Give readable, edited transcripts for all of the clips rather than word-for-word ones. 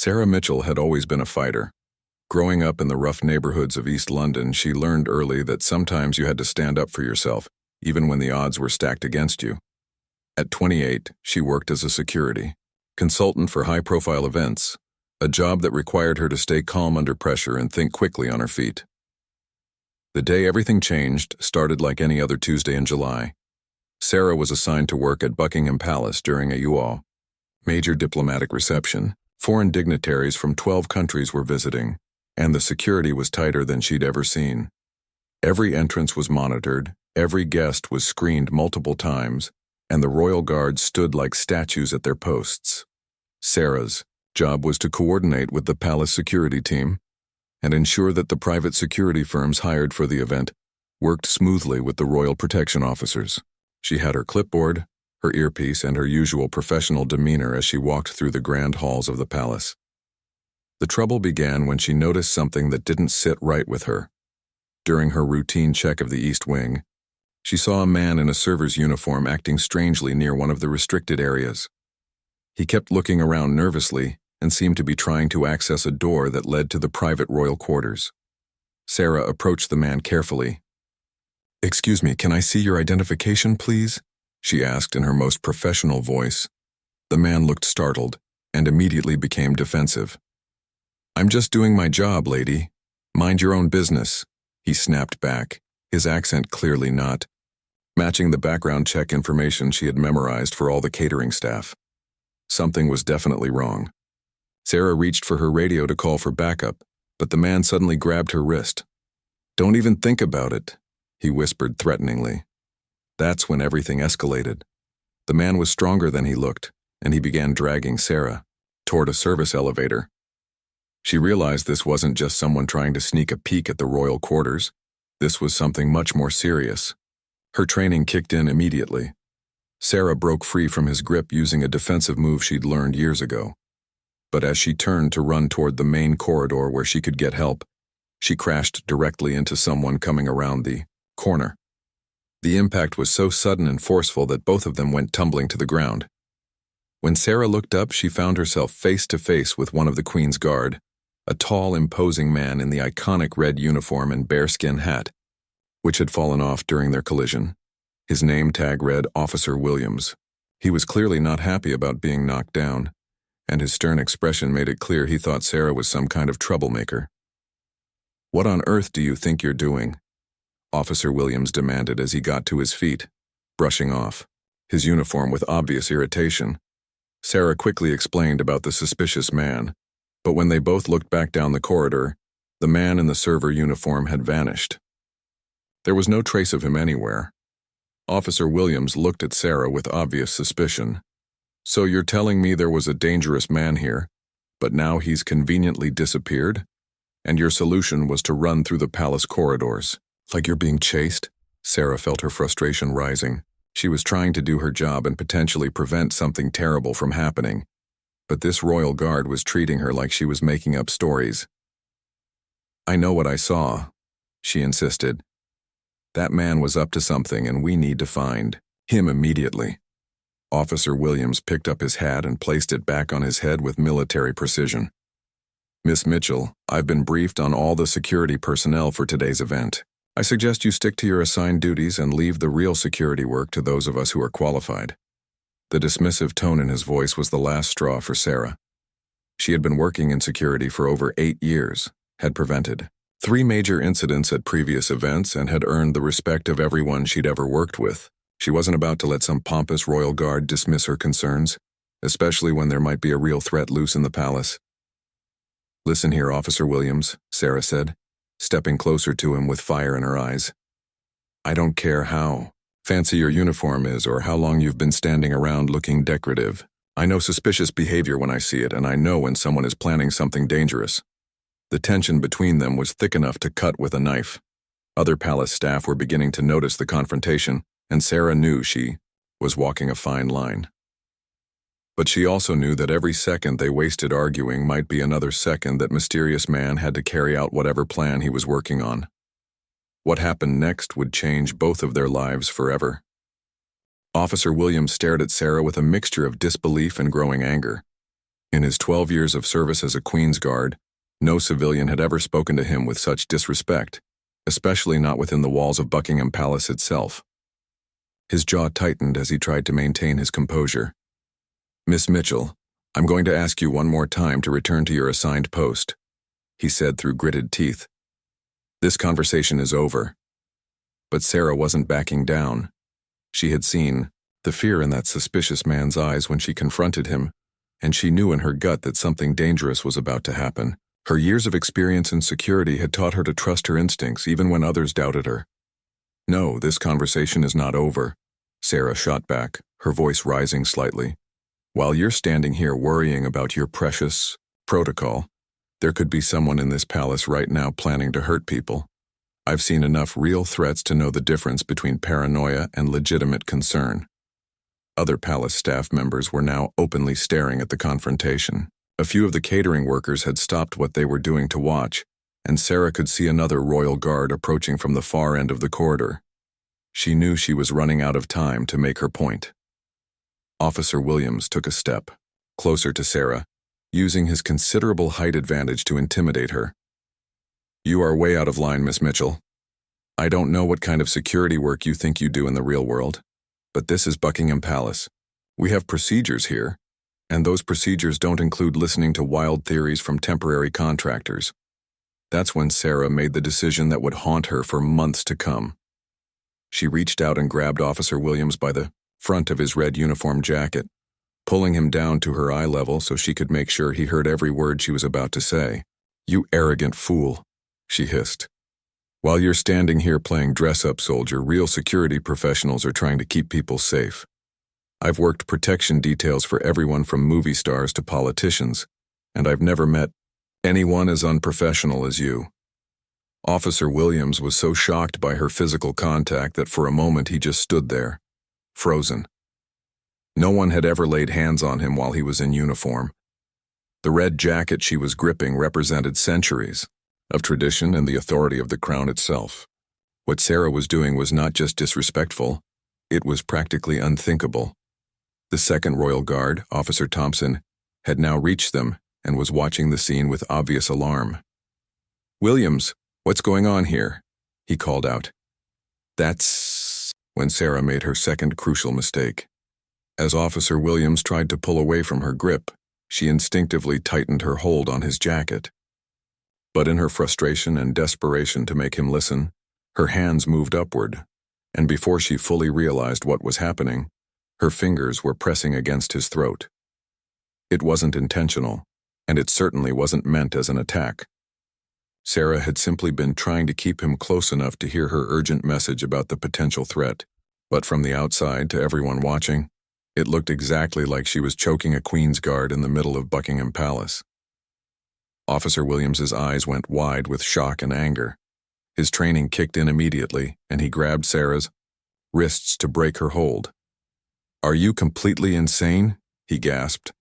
Sarah Mitchell had always been a fighter. Growing up in the rough neighborhoods of East London, she learned early that sometimes you had to stand up for yourself, even when the odds were stacked against you. At 28, she worked as a security consultant for high-profile events, a job that required her to stay calm under pressure and think quickly on her feet. The day everything changed started like any other Tuesday in July. Sarah was assigned to work at Buckingham Palace during a UAW, major diplomatic reception. Foreign dignitaries from 12 countries were visiting, and the security was tighter than she'd ever seen. Every entrance was monitored, every guest was screened multiple times, and the royal guards stood like statues at their posts. Sarah's job was to coordinate with the palace security team and ensure that the private security firms hired for the event worked smoothly with the royal protection officers. She had her clipboard, her earpiece, and her usual professional demeanor as she walked through the grand halls of the palace. The trouble began when she noticed something that didn't sit right with her. During her routine check of the East Wing, she saw a man in a server's uniform acting strangely near one of the restricted areas. He kept looking around nervously and seemed to be trying to access a door that led to the private royal quarters. Sarah approached the man carefully. "Excuse me, can I see your identification, please?" she asked in her most professional voice. The man looked startled and immediately became defensive. "I'm just doing my job, lady. Mind your own business," he snapped back, his accent clearly not matching the background check information she had memorized for all the catering staff. Something was definitely wrong. Sarah reached for her radio to call for backup, but the man suddenly grabbed her wrist. "Don't even think about it," he whispered threateningly. That's when everything escalated. The man was stronger than he looked, and he began dragging Sarah toward a service elevator. She realized this wasn't just someone trying to sneak a peek at the royal quarters. This was something much more serious. Her training kicked in immediately. Sarah broke free from his grip using a defensive move she'd learned years ago. But as she turned to run toward the main corridor where she could get help, she crashed directly into someone coming around the corner. The impact was so sudden and forceful that both of them went tumbling to the ground. When Sarah looked up, she found herself face to face with one of the Queen's Guard, a tall, imposing man in the iconic red uniform and bearskin hat, which had fallen off during their collision. His name tag read Officer Williams. He was clearly not happy about being knocked down, and his stern expression made it clear he thought Sarah was some kind of troublemaker. "What on earth do you think you're doing?" Officer Williams demanded as he got to his feet, brushing off his uniform with obvious irritation. Sarah quickly explained about the suspicious man, but when they both looked back down the corridor, the man in the server uniform had vanished. There was no trace of him anywhere. Officer Williams looked at Sarah with obvious suspicion. "So you're telling me there was a dangerous man here, but now he's conveniently disappeared? And your solution was to run through the palace corridors, like you're being chased?" Sarah felt her frustration rising. She was trying to do her job and potentially prevent something terrible from happening, but this royal guard was treating her like she was making up stories. "I know what I saw," she insisted. "That man was up to something, and we need to find him immediately." Officer Williams picked up his hat and placed it back on his head with military precision. "Miss Mitchell, I've been briefed on all the security personnel for today's event. I suggest you stick to your assigned duties and leave the real security work to those of us who are qualified." The dismissive tone in his voice was the last straw for Sarah. She had been working in security for over 8 years, had prevented 3 major incidents at previous events, and had earned the respect of everyone she'd ever worked with. She wasn't about to let some pompous royal guard dismiss her concerns, especially when there might be a real threat loose in the palace. "Listen here, Officer Williams," Sarah said, stepping closer to him with fire in her eyes. "I don't care how fancy your uniform is or how long you've been standing around looking decorative. I know suspicious behavior when I see it, and I know when someone is planning something dangerous." The tension between them was thick enough to cut with a knife. Other palace staff were beginning to notice the confrontation, and Sarah knew she was walking a fine line. But she also knew that every second they wasted arguing might be another second that mysterious man had to carry out whatever plan he was working on. What happened next would change both of their lives forever. Officer Williams stared at Sarah with a mixture of disbelief and growing anger. In his 12 years of service as a Queen's Guard, no civilian had ever spoken to him with such disrespect, especially not within the walls of Buckingham Palace itself. His jaw tightened as he tried to maintain his composure. "Miss Mitchell, I'm going to ask you one more time to return to your assigned post," he said through gritted teeth. "This conversation is over." But Sarah wasn't backing down. She had seen the fear in that suspicious man's eyes when she confronted him, and she knew in her gut that something dangerous was about to happen. Her years of experience in security had taught her to trust her instincts even when others doubted her. "No, this conversation is not over," Sarah shot back, her voice rising slightly. "While you're standing here worrying about your precious protocol, there could be someone in this palace right now planning to hurt people. I've seen enough real threats to know the difference between paranoia and legitimate concern." Other palace staff members were now openly staring at the confrontation. A few of the catering workers had stopped what they were doing to watch, and Sarah could see another royal guard approaching from the far end of the corridor. She knew she was running out of time to make her point. Officer Williams took a step closer to Sarah, using his considerable height advantage to intimidate her. "You are way out of line, Miss Mitchell. I don't know what kind of security work you think you do in the real world, but this is Buckingham Palace. We have procedures here, and those procedures don't include listening to wild theories from temporary contractors." That's when Sarah made the decision that would haunt her for months to come. She reached out and grabbed Officer Williams by the front of his red uniform jacket, pulling him down to her eye level so she could make sure he heard every word she was about to say. "You arrogant fool," she hissed. "While you're standing here playing dress-up soldier, real security professionals are trying to keep people safe. I've worked protection details for everyone from movie stars to politicians, and I've never met anyone as unprofessional as you." Officer Williams was so shocked by her physical contact that for a moment he just stood there, frozen. No one had ever laid hands on him while he was in uniform. The red jacket she was gripping represented centuries of tradition and the authority of the crown itself. What Sarah was doing was not just disrespectful, it was practically unthinkable. The second Royal Guard, Officer Thompson, had now reached them and was watching the scene with obvious alarm. "Williams, what's going on here?" he called out. That's when Sarah made her second crucial mistake. As Officer Williams tried to pull away from her grip, she instinctively tightened her hold on his jacket. But in her frustration and desperation to make him listen, her hands moved upward, and before she fully realized what was happening, her fingers were pressing against his throat. It wasn't intentional, and it certainly wasn't meant as an attack. Sarah had simply been trying to keep him close enough to hear her urgent message about the potential threat, but from the outside to everyone watching, it looked exactly like she was choking a Queen's Guard in the middle of Buckingham Palace. Officer Williams's eyes went wide with shock and anger. His training kicked in immediately, and he grabbed Sarah's wrists to break her hold. "Are you completely insane?" he gasped.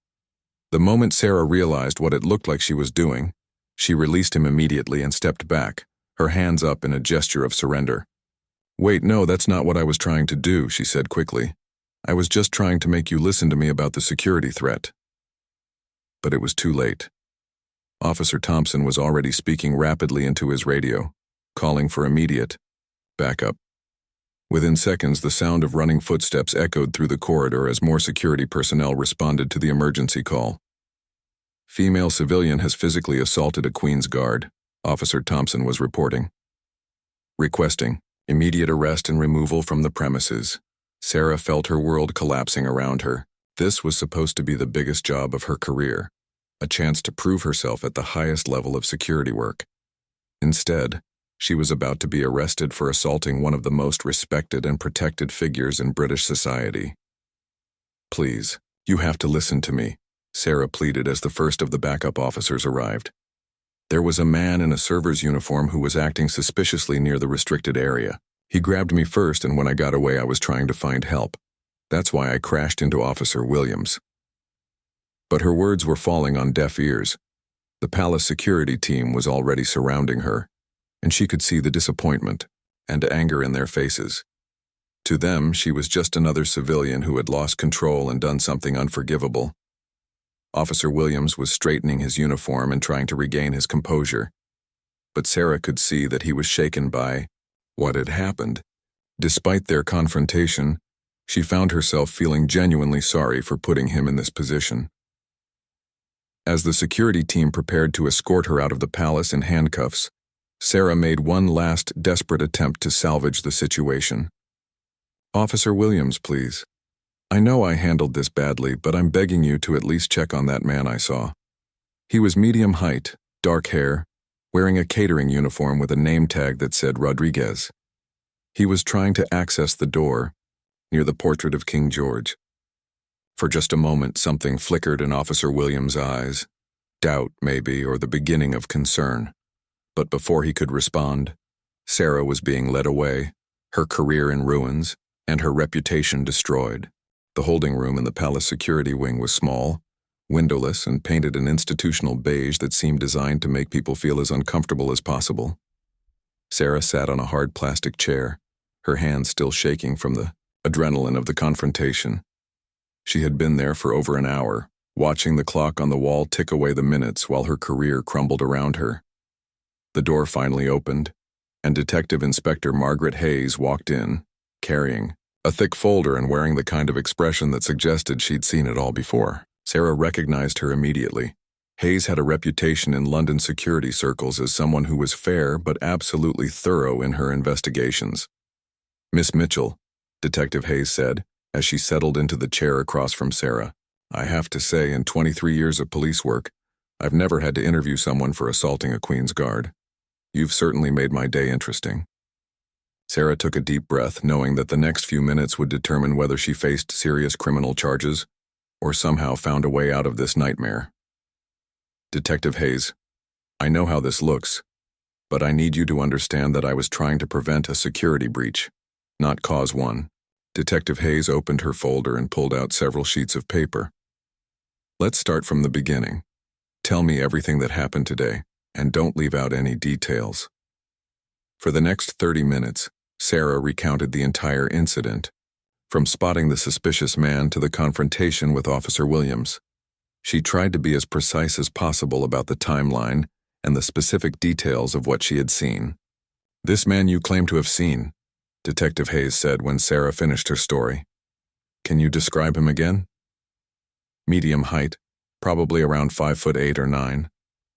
The moment Sarah realized what it looked like she was doing, she released him immediately and stepped back, her hands up in a gesture of surrender. "Wait, no, that's not what I was trying to do," she said quickly. "I was just trying to make you listen to me about the security threat." But it was too late. Officer Thompson was already speaking rapidly into his radio, calling for immediate backup. Within seconds, the sound of running footsteps echoed through the corridor as more security personnel responded to the emergency call. "Female civilian has physically assaulted a Queen's Guard," Officer Thompson was reporting. Requesting immediate arrest and removal from the premises. Sarah felt her world collapsing around her. This was supposed to be the biggest job of her career, a chance to prove herself at the highest level of security work. Instead, she was about to be arrested for assaulting one of the most respected and protected figures in British society. "Please, you have to listen to me," Sarah pleaded as the first of the backup officers arrived. "There was a man in a server's uniform who was acting suspiciously near the restricted area. He grabbed me first, and when I got away I was trying to find help. That's why I crashed into Officer Williams." But her words were falling on deaf ears. The palace security team was already surrounding her, and she could see the disappointment and anger in their faces. To them, she was just another civilian who had lost control and done something unforgivable. Officer Williams was straightening his uniform and trying to regain his composure. But Sarah could see that he was shaken by what had happened. Despite their confrontation, she found herself feeling genuinely sorry for putting him in this position. As the security team prepared to escort her out of the palace in handcuffs, Sarah made one last desperate attempt to salvage the situation. "Officer Williams, please. I know I handled this badly, but I'm begging you to at least check on that man I saw. He was medium height, dark hair, wearing a catering uniform with a name tag that said Rodriguez. He was trying to access the door near the portrait of King George." For just a moment, something flickered in Officer Williams' eyes. Doubt, maybe, or the beginning of concern. But before he could respond, Sarah was being led away, her career in ruins, and her reputation destroyed. The holding room in the palace security wing was small, windowless, and painted an institutional beige that seemed designed to make people feel as uncomfortable as possible. Sarah sat on a hard plastic chair, her hands still shaking from the adrenaline of the confrontation. She had been there for over an hour, watching the clock on the wall tick away the minutes while her career crumbled around her. The door finally opened, and Detective Inspector Margaret Hayes walked in, carrying a thick folder and wearing the kind of expression that suggested she'd seen it all before. Sarah recognized her immediately. Hayes had a reputation in London security circles as someone who was fair but absolutely thorough in her investigations. "Miss Mitchell," Detective Hayes said, as she settled into the chair across from Sarah, "I have to say, in 23 years of police work, I've never had to interview someone for assaulting a Queen's Guard. You've certainly made my day interesting." Sarah took a deep breath, knowing that the next few minutes would determine whether she faced serious criminal charges or somehow found a way out of this nightmare. "Detective Hayes, I know how this looks, but I need you to understand that I was trying to prevent a security breach, not cause one." Detective Hayes opened her folder and pulled out several sheets of paper. "Let's start from the beginning. Tell me everything that happened today, and don't leave out any details." For the next 30 minutes, Sarah recounted the entire incident, from spotting the suspicious man to the confrontation with Officer Williams. She tried to be as precise as possible about the timeline and the specific details of what she had seen. "This man you claim to have seen," Detective Hayes said when Sarah finished her story. "Can you describe him again?" "Medium height, probably around 5'8" or 9,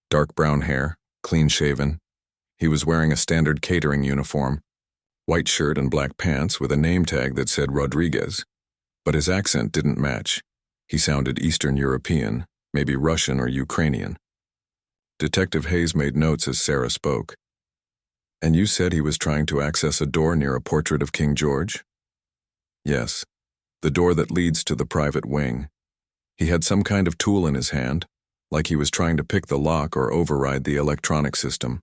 dark brown hair, clean-shaven. He was wearing a standard catering uniform, white shirt and black pants with a name tag that said Rodriguez. But his accent didn't match. He sounded Eastern European, maybe Russian or Ukrainian." Detective Hayes made notes as Sarah spoke. "And you said he was trying to access a door near a portrait of King George?" "Yes, the door that leads to the private wing. He had some kind of tool in his hand, like he was trying to pick the lock or override the electronic system."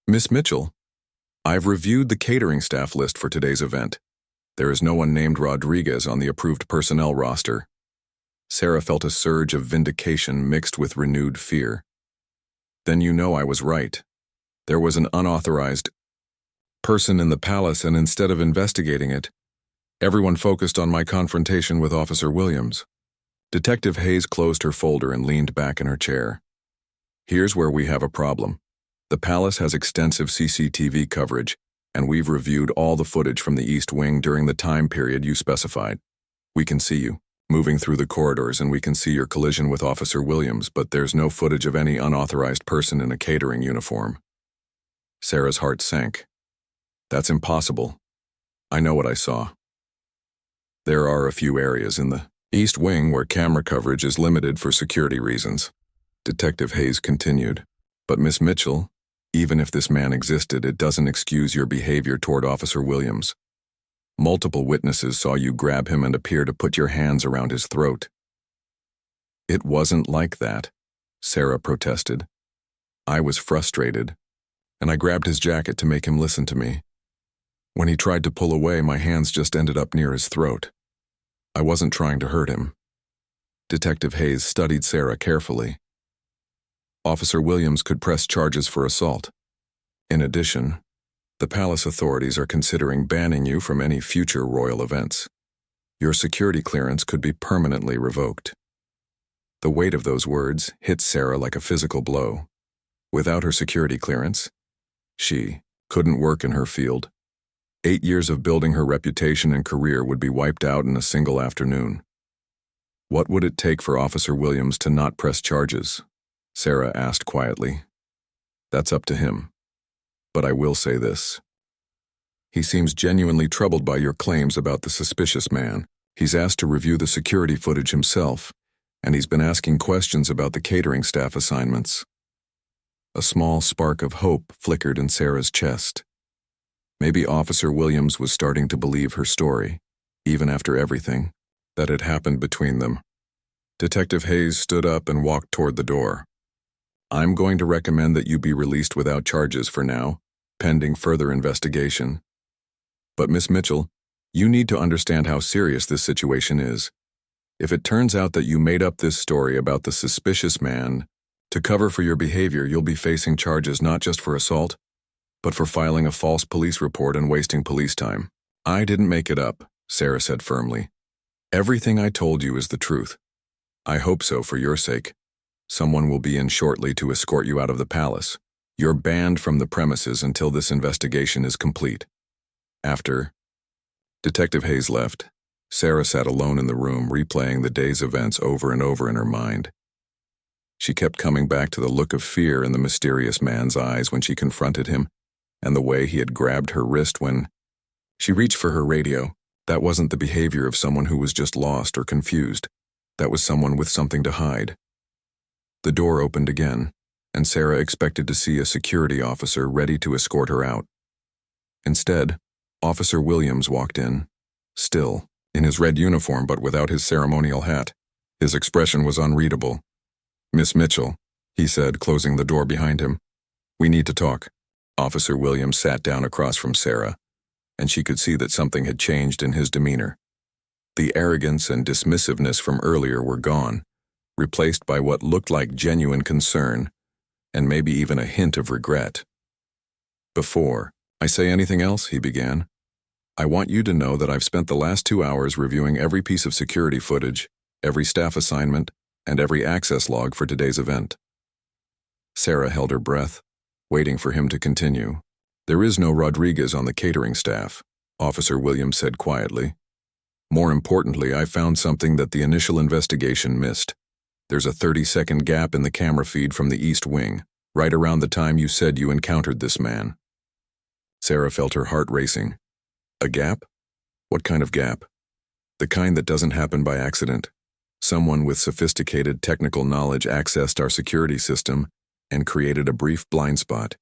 "Miss Mitchell, I've reviewed the catering staff list for today's event. There is no one named Rodriguez on the approved personnel roster." Sarah felt a surge of vindication mixed with renewed fear. "Then you know I was right. There was an unauthorized person in the palace, and instead of investigating it, everyone focused on my confrontation with Officer Williams." Detective Hayes closed her folder and leaned back in her chair. "Here's where we have a problem. The palace has extensive CCTV coverage, and we've reviewed all the footage from the East Wing during the time period you specified. We can see you moving through the corridors, and we can see your collision with Officer Williams, but there's no footage of any unauthorized person in a catering uniform." Sarah's heart sank. "That's impossible. I know what I saw. There are a few areas in the East Wing where camera coverage is limited for security reasons," Detective Hayes continued. "But Miss Mitchell, even if this man existed, it doesn't excuse your behavior toward Officer Williams. Multiple witnesses saw you grab him and appear to put your hands around his throat." "It wasn't like that," Sarah protested. "I was frustrated, and I grabbed his jacket to make him listen to me. When he tried to pull away, my hands just ended up near his throat. I wasn't trying to hurt him." Detective Hayes studied Sarah carefully. "Officer Williams could press charges for assault. In addition, the palace authorities are considering banning you from any future royal events. Your security clearance could be permanently revoked." The weight of those words hit Sarah like a physical blow. Without her security clearance, she couldn't work in her field. 8 years of building her reputation and career would be wiped out in a single afternoon. What would it take for Officer Williams to not press charges? Sarah asked quietly. That's up to him. But I will say this. He seems genuinely troubled by your claims about the suspicious man. He's asked to review the security footage himself, and he's been asking questions about the catering staff assignments. A small spark of hope flickered in Sarah's chest. Maybe Officer Williams was starting to believe her story, even after everything that had happened between them. Detective Hayes stood up and walked toward the door. I'm going to recommend that you be released without charges for now, pending further investigation. But Miss Mitchell, you need to understand how serious this situation is. If it turns out that you made up this story about the suspicious man to cover for your behavior, you'll be facing charges not just for assault, but for filing a false police report and wasting police time. I didn't make it up, Sarah said firmly. Everything I told you is the truth. I hope so for your sake. Someone will be in shortly to escort you out of the palace. You're banned from the premises until this investigation is complete. After Detective Hayes left, Sarah sat alone in the room replaying the day's events over and over in her mind. She kept coming back to the look of fear in the mysterious man's eyes when she confronted him, and the way he had grabbed her wrist when she reached for her radio. That wasn't the behavior of someone who was just lost or confused. That was someone with something to hide. The door opened again, and Sarah expected to see a security officer ready to escort her out. Instead, Officer Williams walked in, still, in his red uniform but without his ceremonial hat. His expression was unreadable. Miss Mitchell, he said, closing the door behind him. We need to talk. Officer Williams sat down across from Sarah, and she could see that something had changed in his demeanor. The arrogance and dismissiveness from earlier were gone, replaced by what looked like genuine concern, and maybe even a hint of regret. Before I say anything else, he began, I want you to know that I've spent the last 2 hours reviewing every piece of security footage, every staff assignment, and every access log for today's event. Sarah held her breath, waiting for him to continue. There is no Rodriguez on the catering staff, Officer Williams said quietly. More importantly, I found something that the initial investigation missed. There's a 30-second gap in the camera feed from the East Wing, right around the time you said you encountered this man. Sarah felt her heart racing. A gap? What kind of gap? The kind that doesn't happen by accident. Someone with sophisticated technical knowledge accessed our security system and created a brief blind spot.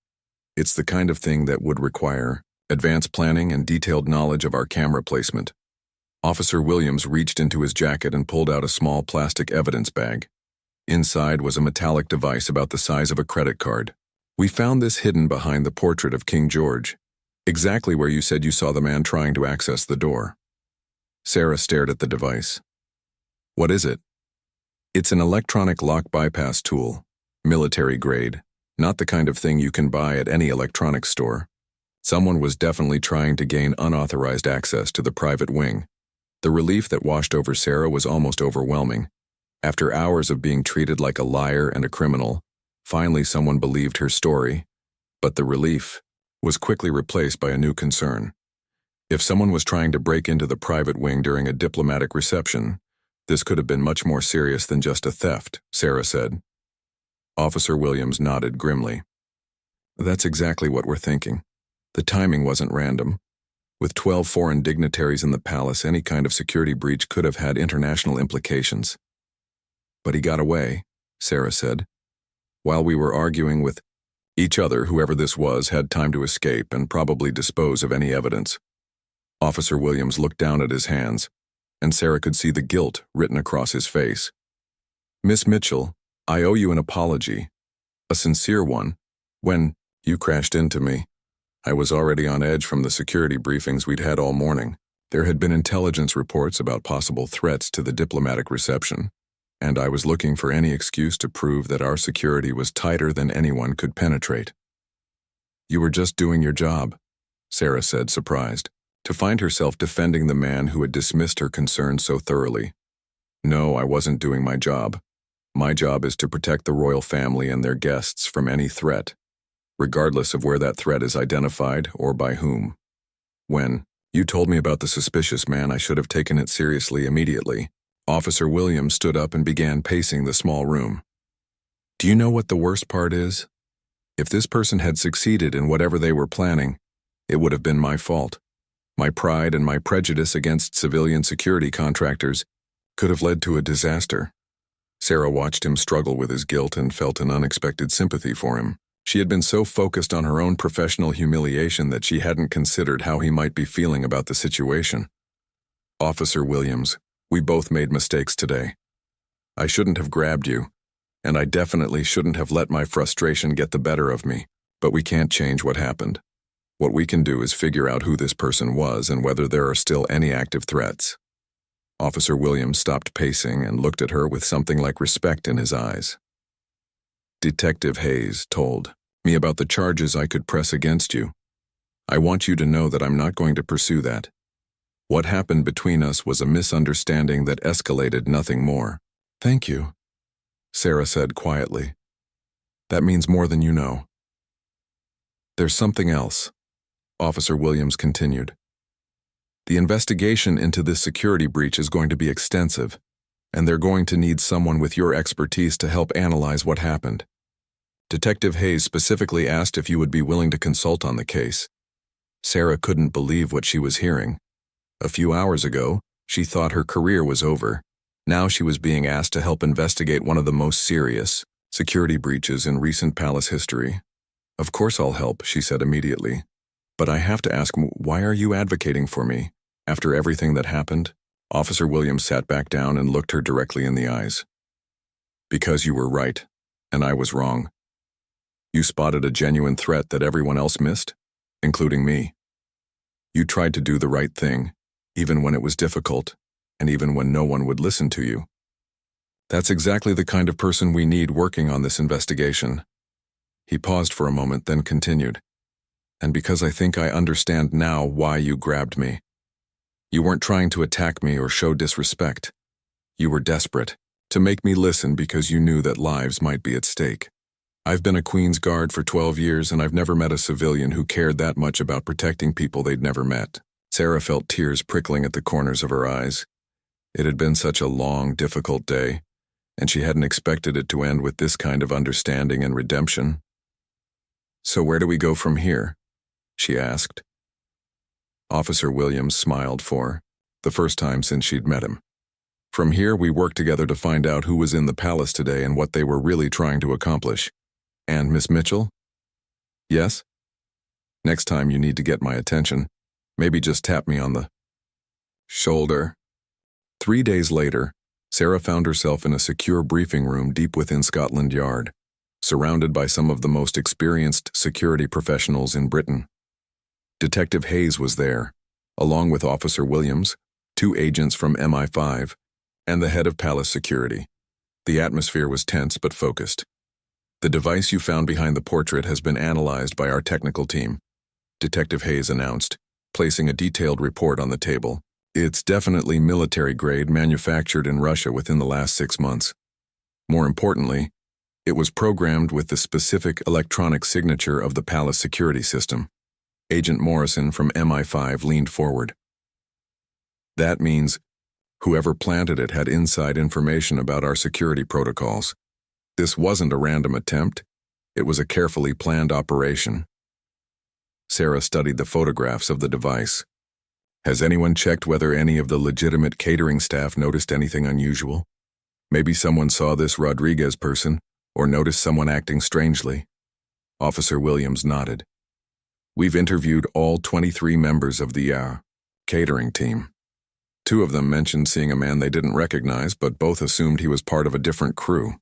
It's the kind of thing that would require advanced planning and detailed knowledge of our camera placement. Officer Williams reached into his jacket and pulled out a small plastic evidence bag. Inside was a metallic device about the size of a credit card. We found this hidden behind the portrait of King George, exactly where you said you saw the man trying to access the door. Sarah stared at the device. What is it? It's an electronic lock bypass tool, military grade, not the kind of thing you can buy at any electronics store. Someone was definitely trying to gain unauthorized access to the private wing. The relief that washed over Sarah was almost overwhelming. After hours of being treated like a liar and a criminal, finally someone believed her story. But the relief was quickly replaced by a new concern. If someone was trying to break into the private wing during a diplomatic reception, this could have been much more serious than just a theft, Sarah said. Officer Williams nodded grimly. That's exactly what we're thinking. The timing wasn't random. With 12 foreign dignitaries in the palace, any kind of security breach could have had international implications. But he got away, Sarah said. While we were arguing with each other, whoever this was had time to escape and probably dispose of any evidence. Officer Williams looked down at his hands, and Sarah could see the guilt written across his face. Miss Mitchell, I owe you an apology. A sincere one. When you crashed into me, I was already on edge from the security briefings we'd had all morning. There had been intelligence reports about possible threats to the diplomatic reception, and I was looking for any excuse to prove that our security was tighter than anyone could penetrate. You were just doing your job, Sarah said, surprised, to find herself defending the man who had dismissed her concerns so thoroughly. No, I wasn't doing my job. My job is to protect the royal family and their guests from any threat, regardless of where that threat is identified or by whom. When you told me about the suspicious man, I should have taken it seriously immediately. Officer Williams stood up and began pacing the small room. Do you know what the worst part is? If this person had succeeded in whatever they were planning, it would have been my fault. My pride and my prejudice against civilian security contractors could have led to a disaster. Sarah watched him struggle with his guilt and felt an unexpected sympathy for him. She had been so focused on her own professional humiliation that she hadn't considered how he might be feeling about the situation. Officer Williams, we both made mistakes today. I shouldn't have grabbed you, and I definitely shouldn't have let my frustration get the better of me, but we can't change what happened. What we can do is figure out who this person was and whether there are still any active threats. Officer Williams stopped pacing and looked at her with something like respect in his eyes. Detective Hayes told me about the charges I could press against you. I want you to know that I'm not going to pursue that. What happened between us was a misunderstanding that escalated, nothing more. Thank you, Sarah said quietly. That means more than you know. There's something else, Officer Williams continued. The investigation into this security breach is going to be extensive, and they're going to need someone with your expertise to help analyze what happened. Detective Hayes specifically asked if you would be willing to consult on the case. Sarah couldn't believe what she was hearing. A few hours ago, she thought her career was over. Now she was being asked to help investigate one of the most serious security breaches in recent palace history. Of course I'll help, she said immediately. But I have to ask, why are you advocating for me? After everything that happened? Officer Williams sat back down and looked her directly in the eyes. Because you were right, and I was wrong. You spotted a genuine threat that everyone else missed, including me. You tried to do the right thing, even when it was difficult, and even when no one would listen to you. That's exactly the kind of person we need working on this investigation. He paused for a moment, then continued. And because I think I understand now why you grabbed me. You weren't trying to attack me or show disrespect. You were desperate to make me listen because you knew that lives might be at stake. I've been a Queen's Guard for 12 years and I've never met a civilian who cared that much about protecting people they'd never met. Sarah felt tears prickling at the corners of her eyes. It had been such a long, difficult day, and she hadn't expected it to end with this kind of understanding and redemption. So where do we go from here? She asked. Officer Williams smiled for the first time since she'd met him. From here, we work together to find out who was in the palace today and what they were really trying to accomplish. And Miss Mitchell? Yes? Next time you need to get my attention, maybe just tap me on the shoulder. 3 days later, Sarah found herself in a secure briefing room deep within Scotland Yard, surrounded by some of the most experienced security professionals in Britain. Detective Hayes was there, along with Officer Williams, 2 agents from MI5, and the head of palace security. The atmosphere was tense but focused. The device you found behind the portrait has been analyzed by our technical team, Detective Hayes announced, placing a detailed report on the table. It's definitely military-grade, manufactured in Russia within the last 6 months. More importantly, it was programmed with the specific electronic signature of the palace security system. Agent Morrison from MI5 leaned forward. That means whoever planted it had inside information about our security protocols. This wasn't a random attempt. It was a carefully planned operation. Sarah studied the photographs of the device. Has anyone checked whether any of the legitimate catering staff noticed anything unusual? Maybe someone saw this Rodriguez person, or noticed someone acting strangely. Officer Williams nodded. We've interviewed all 23 members of the catering team. 2 of them mentioned seeing a man they didn't recognize, but both assumed he was part of a different crew.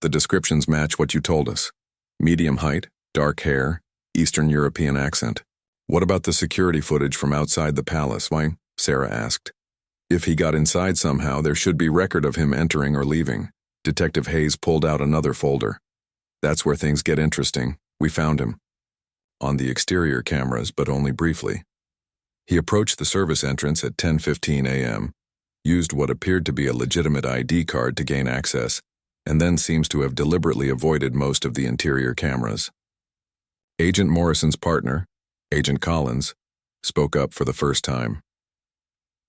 The descriptions match what you told us. Medium height, dark hair, Eastern European accent. What about the security footage from outside the palace? Why? Sarah asked. If he got inside somehow, there should be record of him entering or leaving. Detective Hayes pulled out another folder. That's where things get interesting. We found him. On the exterior cameras, but only briefly. He approached the service entrance at 10:15 a.m., used what appeared to be a legitimate ID card to gain access, and then seems to have deliberately avoided most of the interior cameras. Agent Morrison's partner, Agent Collins, spoke up for the first time.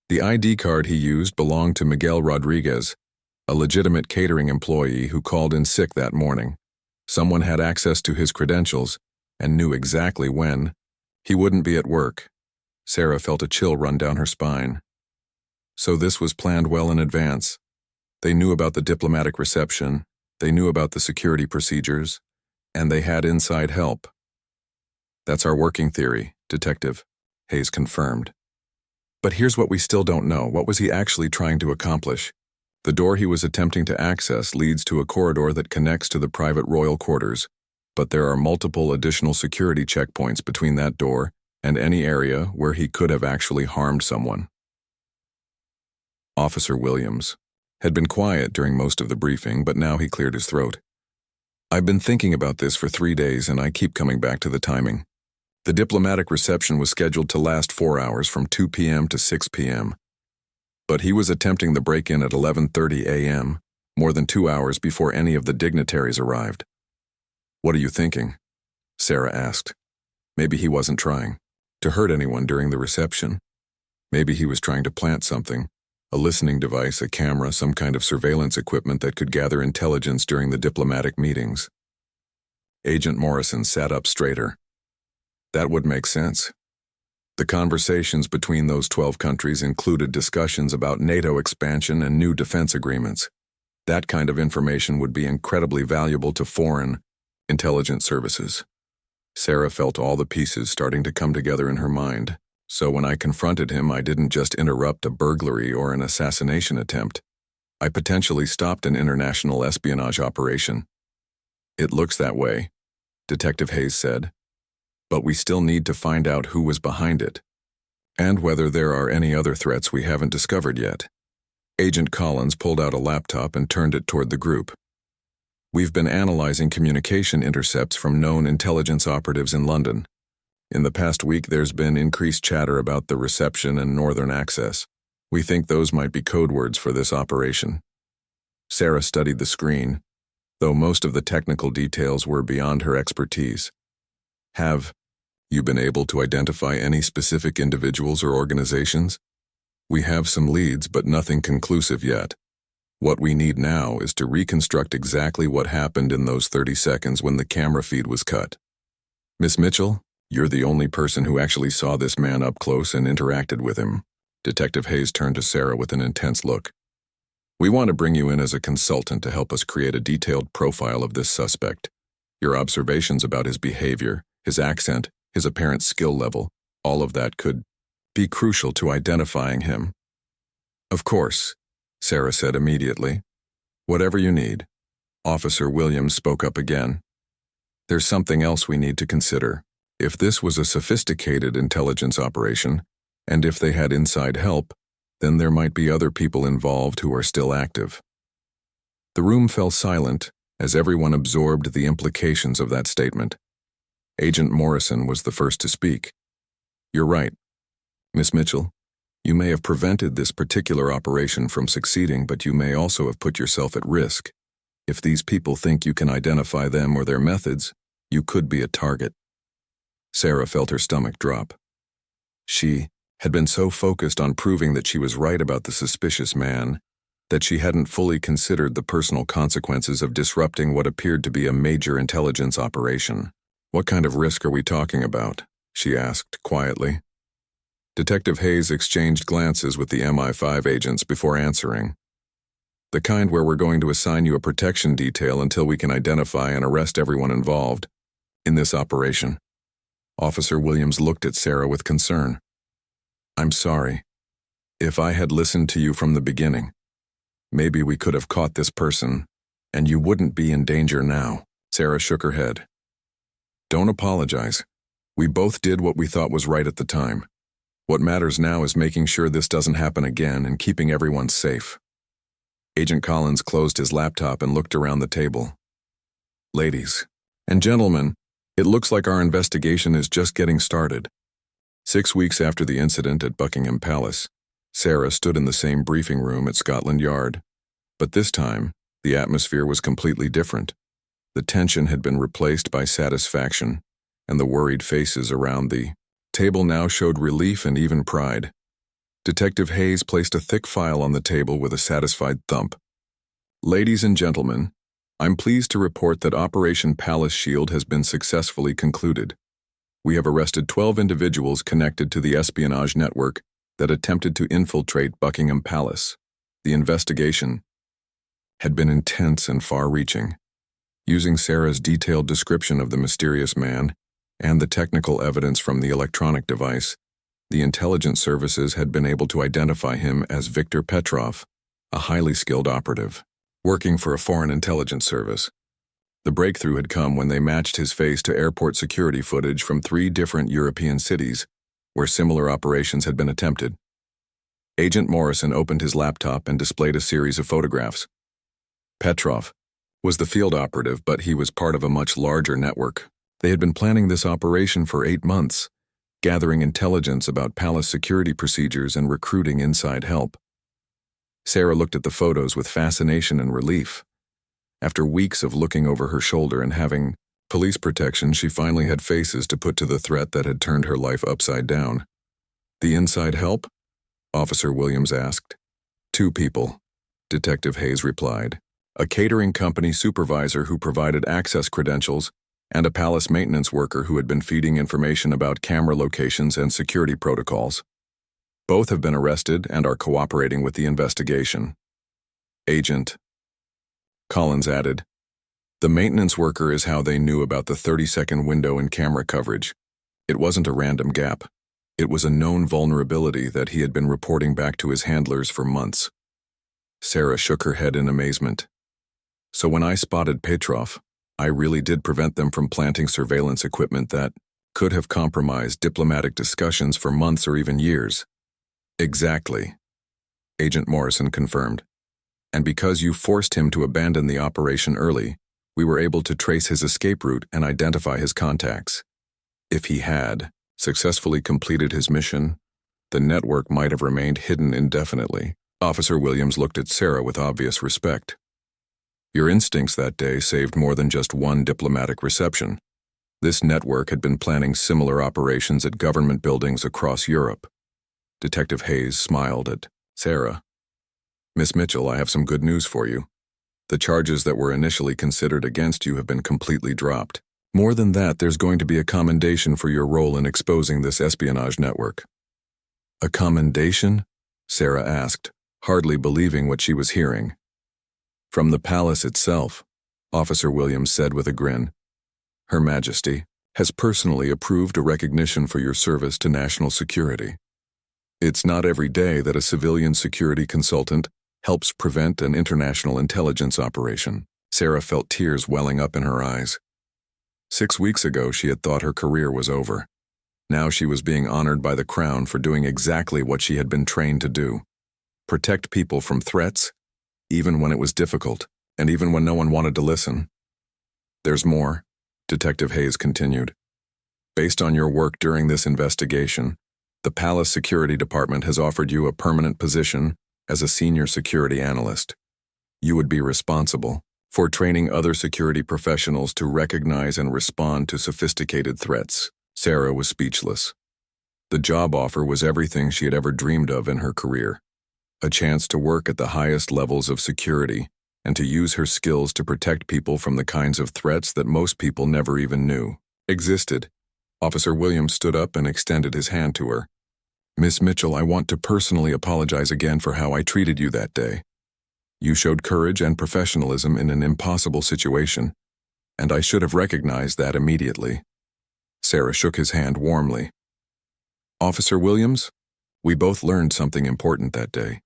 The ID card he used belonged to Miguel Rodriguez, a legitimate catering employee who called in sick that morning. Someone had access to his credentials and knew exactly when he wouldn't be at work. Sarah felt a chill run down her spine. So this was planned well in advance. They knew about the diplomatic reception, they knew about the security procedures, and they had inside help. That's our working theory, Detective, Hayes confirmed. But here's what we still don't know. What was he actually trying to accomplish? The door he was attempting to access leads to a corridor that connects to the private royal quarters, but there are multiple additional security checkpoints between that door and any area where he could have actually harmed someone. Officer Williams had been quiet during most of the briefing, but now he cleared his throat. I've been thinking about this for 3 days, and I keep coming back to the timing. The diplomatic reception was scheduled to last 4 hours from 2 p.m. to 6 p.m. But he was attempting the break-in at 11:30 a.m., more than 2 hours before any of the dignitaries arrived. What are you thinking? Sarah asked. Maybe he wasn't trying to hurt anyone during the reception. Maybe he was trying to plant something, a listening device, a camera, some kind of surveillance equipment that could gather intelligence during the diplomatic meetings. Agent Morrison sat up straighter. That would make sense. The conversations between those 12 countries included discussions about NATO expansion and new defense agreements. That kind of information would be incredibly valuable to foreign intelligence services. Sarah felt all the pieces starting to come together in her mind, so when I confronted him, I didn't just interrupt a burglary or an assassination attempt. I potentially stopped an international espionage operation. It looks that way, Detective Hayes said. But we still need to find out who was behind it, and whether there are any other threats we haven't discovered yet. Agent Collins pulled out a laptop and turned it toward the group. We've been analyzing communication intercepts from known intelligence operatives in London. In the past week, there's been increased chatter about the reception and northern access. We think those might be code words for this operation. Sarah studied the screen, though most of the technical details were beyond her expertise. Have you been able to identify any specific individuals or organizations? We have some leads, but nothing conclusive yet. What we need now is to reconstruct exactly what happened in those 30 seconds when the camera feed was cut. Miss Mitchell, you're the only person who actually saw this man up close and interacted with him. Detective Hayes turned to Sarah with an intense look. We want to bring you in as a consultant to help us create a detailed profile of this suspect. Your observations about his behavior, his accent, his apparent skill level, all of that could be crucial to identifying him. Of course, Sarah said immediately. Whatever you need. Officer Williams spoke up again. There's something else we need to consider. If this was a sophisticated intelligence operation, and if they had inside help, then there might be other people involved who are still active. The room fell silent as everyone absorbed the implications of that statement. Agent Morrison was the first to speak. You're right, Miss Mitchell. You may have prevented this particular operation from succeeding, but you may also have put yourself at risk. If these people think you can identify them or their methods, you could be a target. Sarah felt her stomach drop. She had been so focused on proving that she was right about the suspicious man that she hadn't fully considered the personal consequences of disrupting what appeared to be a major intelligence operation. What kind of risk are we talking about? She asked quietly. Detective Hayes exchanged glances with the MI5 agents before answering. The kind where we're going to assign you a protection detail until we can identify and arrest everyone involved in this operation. Officer Williams looked at Sarah with concern. I'm sorry. If I had listened to you from the beginning, maybe we could have caught this person, and you wouldn't be in danger now. Sarah shook her head. Don't apologize. We both did what we thought was right at the time. What matters now is making sure this doesn't happen again and keeping everyone safe. Agent Collins closed his laptop and looked around the table. Ladies and gentlemen, it looks like our investigation is just getting started. 6 weeks after the incident at Buckingham Palace, Sarah stood in the same briefing room at Scotland Yard. But this time, The atmosphere was completely different. The tension had been replaced by satisfaction, and the worried faces around the table now showed relief and even pride. Detective Hayes placed a thick file on the table with a satisfied thump. "Ladies and gentlemen, I'm pleased to report that Operation Palace Shield has been successfully concluded. We have arrested 12 individuals connected to the espionage network that attempted to infiltrate Buckingham Palace. The investigation had been intense and far-reaching. Using Sarah's detailed description of the mysterious man and the technical evidence from the electronic device, the intelligence services had been able to identify him as Viktor Petrov, a highly skilled operative, working for a foreign intelligence service. The breakthrough had come when they matched his face to airport security footage from 3 different European cities where similar operations had been attempted. Agent Morrison opened his laptop and displayed a series of photographs. Petrov was the field operative, but he was part of a much larger network. They had been planning this operation for 8 months, gathering intelligence about palace security procedures and recruiting inside help. Sarah looked at the photos with fascination and relief. After weeks of looking over her shoulder and having police protection, she finally had faces to put to the threat that had turned her life upside down. "The inside help?" Officer Williams asked. "2 people," Detective Hayes replied. "A catering company supervisor who provided access credentials and a palace maintenance worker who had been feeding information about camera locations and security protocols. Both have been arrested and are cooperating with the investigation." Agent Collins added, "The maintenance worker is how they knew about the 30-second window in camera coverage. It wasn't a random gap. It was a known vulnerability that he had been reporting back to his handlers for months." Sarah shook her head in amazement. "So when I spotted Petrov, I really did prevent them from planting surveillance equipment that could have compromised diplomatic discussions for months or even years." "Exactly," Agent Morrison confirmed. "And because you forced him to abandon the operation early, we were able to trace his escape route and identify his contacts. If he had successfully completed his mission, the network might have remained hidden indefinitely." Officer Williams looked at Sarah with obvious respect. "Your instincts that day saved more than just one diplomatic reception. This network had been planning similar operations at government buildings across Europe." Detective Hayes smiled at Sarah. "Miss Mitchell, I have some good news for you. The charges that were initially considered against you have been completely dropped. More than that, there's going to be a commendation for your role in exposing this espionage network." "A commendation?" Sarah asked, hardly believing what she was hearing. "From the palace itself," Officer Williams said with a grin. "Her Majesty has personally approved a recognition for your service to national security. It's not every day that a civilian security consultant helps prevent an international intelligence operation." Sarah felt tears welling up in her eyes. 6 weeks ago, she had thought her career was over. Now she was being honored by the crown for doing exactly what she had been trained to do: protect people from threats, even when it was difficult, and even when no one wanted to listen. "There's more," Detective Hayes continued. "Based on your work during this investigation, the Palace Security Department has offered you a permanent position as a senior security analyst. You would be responsible for training other security professionals to recognize and respond to sophisticated threats." Sarah was speechless. The job offer was everything she had ever dreamed of in her career: a chance to work at the highest levels of security and to use her skills to protect people from the kinds of threats that most people never even knew existed. Officer Williams stood up and extended his hand to her. "Miss Mitchell, I want to personally apologize again for how I treated you that day. You showed courage and professionalism in an impossible situation, and I should have recognized that immediately." Sarah shook his hand warmly. "Officer Williams, we both learned something important that day.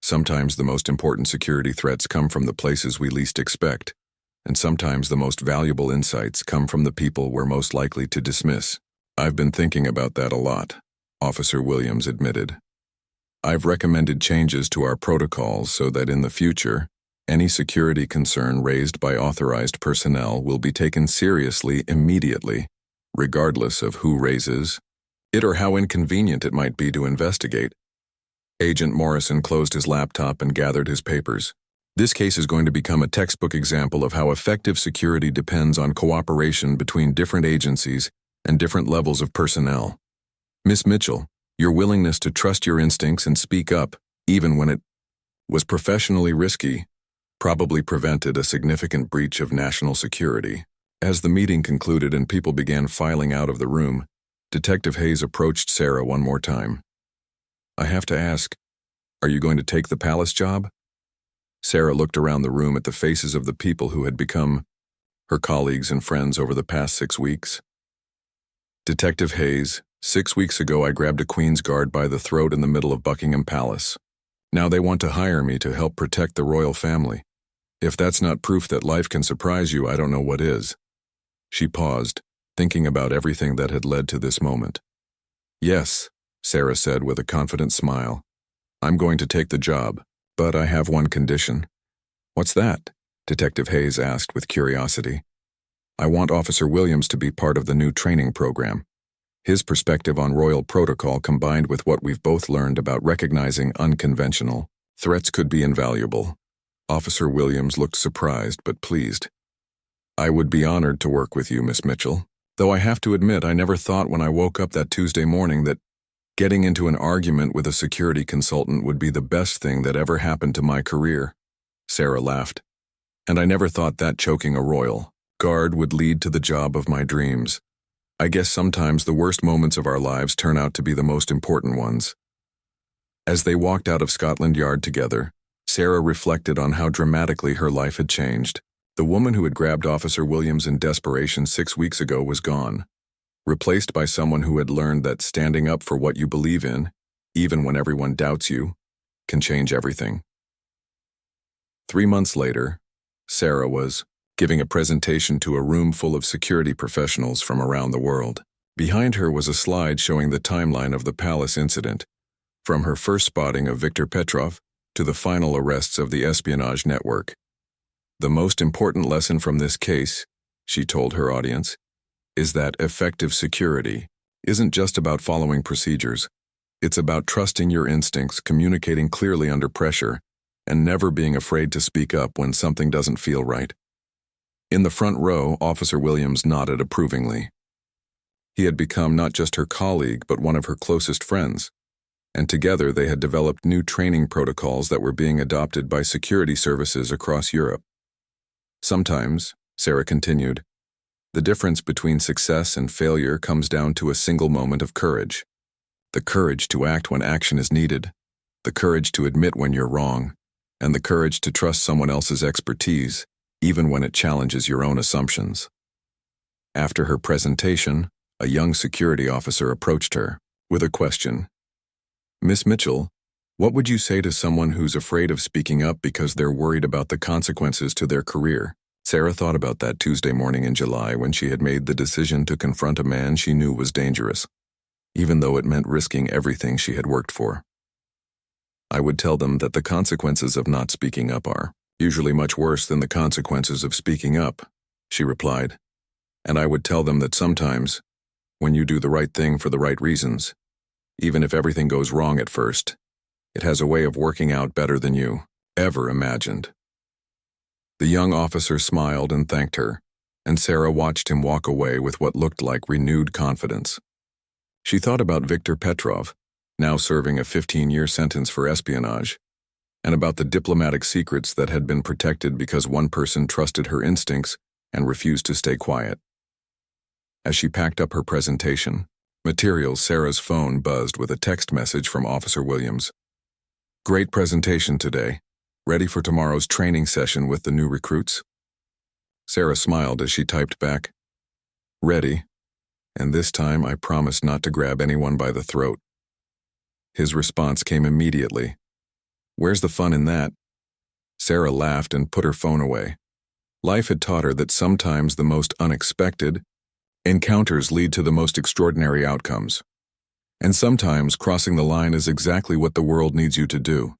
Sometimes the most important security threats come from the places we least expect, and sometimes the most valuable insights come from the people we're most likely to dismiss." "I've been thinking about that a lot," Officer Williams admitted. "I've recommended changes to our protocols so that in the future, any security concern raised by authorized personnel will be taken seriously immediately, regardless of who raises it or how inconvenient it might be to investigate." Agent Morrison closed his laptop and gathered his papers. This case is going to become a textbook example of how effective security depends on cooperation between different agencies and different levels of personnel. Miss Mitchell, your willingness to trust your instincts and speak up, even when it was professionally risky, probably prevented a significant breach of national security. As the meeting concluded and people began filing out of the room, Detective Hayes approached Sarah one more time. I have to ask, are you going to take the palace job? Sarah looked around the room at the faces of the people who had become her colleagues and friends over the past 6 weeks. Detective Hayes, 6 weeks ago I grabbed a Queen's Guard by the throat in the middle of Buckingham Palace. Now they want to hire me to help protect the royal family. If that's not proof that life can surprise you, I don't know what is. She paused, thinking about everything that had led to this moment. Yes, Sarah said with a confident smile. I'm going to take the job, but I have one condition. What's that? Detective Hayes asked with curiosity. I want Officer Williams to be part of the new training program. His perspective on royal protocol combined with what we've both learned about recognizing unconventional threats could be invaluable. Officer Williams looked surprised but pleased. I would be honored to work with you, Miss Mitchell, though I have to admit I never thought when I woke up that Tuesday morning that getting into an argument with a security consultant would be the best thing that ever happened to my career. Sarah laughed. And I never thought that choking a royal guard would lead to the job of my dreams. I guess sometimes the worst moments of our lives turn out to be the most important ones. As they walked out of Scotland Yard together, Sarah reflected on how dramatically her life had changed. The woman who had grabbed Officer Williams in desperation 6 weeks ago was gone, replaced by someone who had learned that standing up for what you believe in, even when everyone doubts you, can change everything. 3 months later, Sarah was giving a presentation to a room full of security professionals from around the world. Behind her was a slide showing the timeline of the palace incident, from her first spotting of Viktor Petrov to the final arrests of the espionage network. The most important lesson from this case, she told her audience, is that effective security isn't just about following procedures. It's about trusting your instincts, communicating clearly under pressure, and never being afraid to speak up when something doesn't feel right. In the front row, Officer Williams nodded approvingly. He had become not just her colleague, but one of her closest friends, and together they had developed new training protocols that were being adopted by security services across Europe. Sometimes, Sarah continued, the difference between success and failure comes down to a single moment of courage. The courage to act when action is needed, the courage to admit when you're wrong, and the courage to trust someone else's expertise, even when it challenges your own assumptions. After her presentation, a young security officer approached her with a question. Miss Mitchell, what would you say to someone who's afraid of speaking up because they're worried about the consequences to their career? Sarah thought about that Tuesday morning in July when she had made the decision to confront a man she knew was dangerous, even though it meant risking everything she had worked for. I would tell them that the consequences of not speaking up are usually much worse than the consequences of speaking up, she replied. And I would tell them that sometimes, when you do the right thing for the right reasons, even if everything goes wrong at first, it has a way of working out better than you ever imagined. The young officer smiled and thanked her, and Sarah watched him walk away with what looked like renewed confidence. She thought about Viktor Petrov, now serving a 15-year sentence for espionage, and about the diplomatic secrets that had been protected because one person trusted her instincts and refused to stay quiet. As she packed up her presentation materials, Sarah's phone buzzed with a text message from Officer Williams. Great presentation today. Ready for tomorrow's training session with the new recruits? Sarah smiled as she typed back, Ready, and this time I promise not to grab anyone by the throat. His response came immediately. Where's the fun in that? Sarah laughed and put her phone away. Life had taught her that sometimes the most unexpected encounters lead to the most extraordinary outcomes. And sometimes crossing the line is exactly what the world needs you to do.